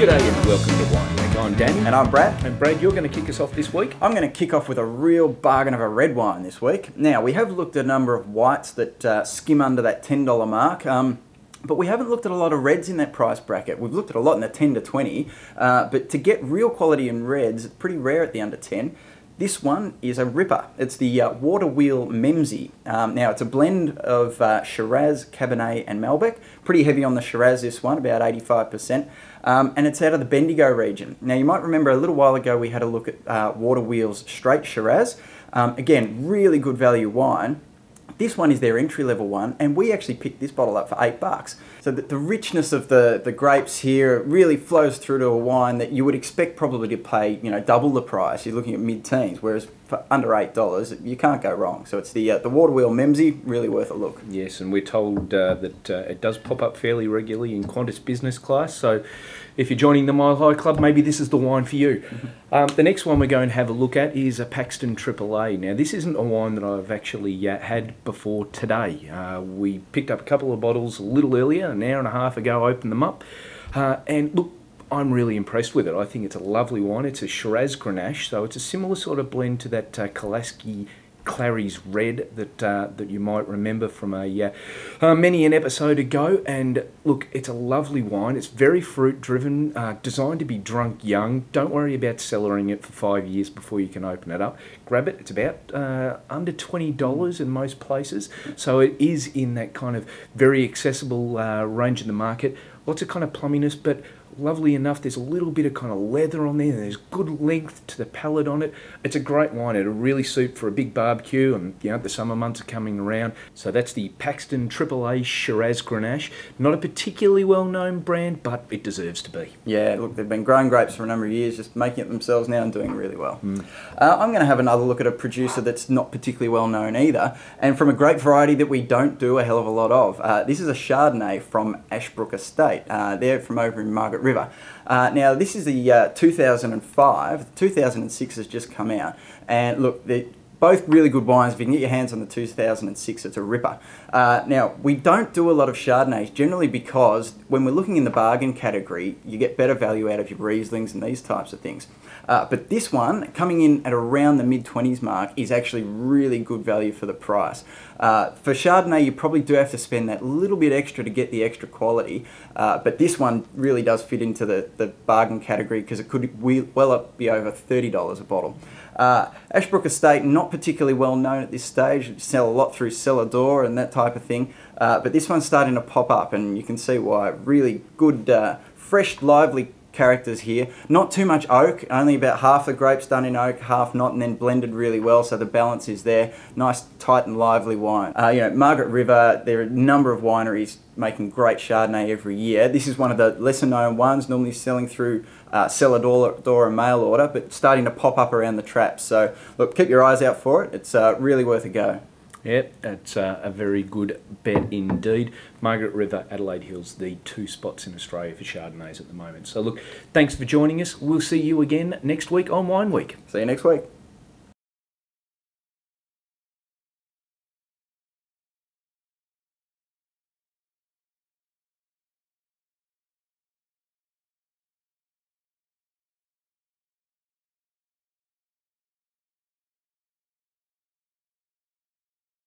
G'day and welcome to Wine Week. I'm Danny. And I'm Brad. And Brad, you're going to kick us off this week? I'm going to kick off with a real bargain of a red wine this week. Now, we have looked at a number of whites that skim under that $10 mark, but we haven't looked at a lot of reds in that price bracket. We've looked at a lot in the 10 to 20, but to get real quality in reds, it's pretty rare at the under 10. This one is a ripper. It's the Water Wheel Memsey. Now, it's a blend of Shiraz, Cabernet and Malbec. Pretty heavy on the Shiraz, this one, about 85%. And it's out of the Bendigo region. Now, you might remember a little while ago we had a look at Water Wheel's Straight Shiraz. Again, really good value wine. This one is their entry-level one, and we actually picked this bottle up for $8. So the richness of the grapes here really flows through to a wine that you would expect probably to pay, double the price. You're looking at mid-teens, whereas for under $8, you can't go wrong. So it's the Water Wheel Memsey, really worth a look. Yes, and we're told that it does pop up fairly regularly in Qantas business class. So if you're joining the Mile High Club, maybe this is the wine for you. The next one we're going to have a look at is a Paxton AAA. Now, this isn't a wine that I've actually had before today. We picked up a couple of bottles a little earlier, an hour and a half ago, opened them up. And look, I'm really impressed with it. I think it's a lovely wine. It's a shiraz-grenache, so it's a similar sort of blend to that Kolaski Clary's Red that you might remember from many an episode ago. And look, it's a lovely wine. It's very fruit driven, designed to be drunk young. Don't worry about cellaring it for 5 years before you can open it up. Grab it. It's about under $20 in most places, so it is in that kind of very accessible range of the market. Lots of kind of plumminess, but lovely enough. There's a little bit of kind of leather on there. There's good length to the palate on it. It's a great wine. It'll really suit for a big barbecue, and the summer months are coming around. So that's the Paxton AAA Shiraz-Grenache. Not a particularly well-known brand, but it deserves to be. Yeah, look, they've been growing grapes for a number of years, just making it themselves now and doing really well. I'm going to have another look at a producer that's not particularly well-known either, and from a grape variety that we don't do a hell of a lot of. This is a Chardonnay from Ashbrook Estate. They're from over in Margaret River. Now, this is the 2005. 2006 has just come out, and look, they're both really good wines. If you can get your hands on the 2006, it's a ripper. Now, we don't do a lot of Chardonnays, generally because when we're looking in the bargain category, you get better value out of your Rieslings and these types of things. But this one, coming in at around the mid-20s mark, is actually really good value for the price. For Chardonnay, you probably do have to spend that little bit extra to get the extra quality, but this one really does fit into the bargain category because it could well be over $30 a bottle. Ashbrook Estate, not particularly well known at this stage. Sell a lot through cellar door and that type of thing, but this one's starting to pop up, and you can see why. Really good, fresh, lively characters here. Not too much oak, only about half the grapes done in oak, half not, and then blended really well, so the balance is there. Nice, tight and lively wine. Margaret River, there are a number of wineries making great Chardonnay every year. This is one of the lesser known ones, normally selling through cellar door and mail order, but starting to pop up around the traps. So look, keep your eyes out for it. It's really worth a go. Yep, it's a very good bet indeed. Margaret River, Adelaide Hills, the two spots in Australia for Chardonnays at the moment. So look, thanks for joining us. We'll see you again next week on Wine Week. See you next week.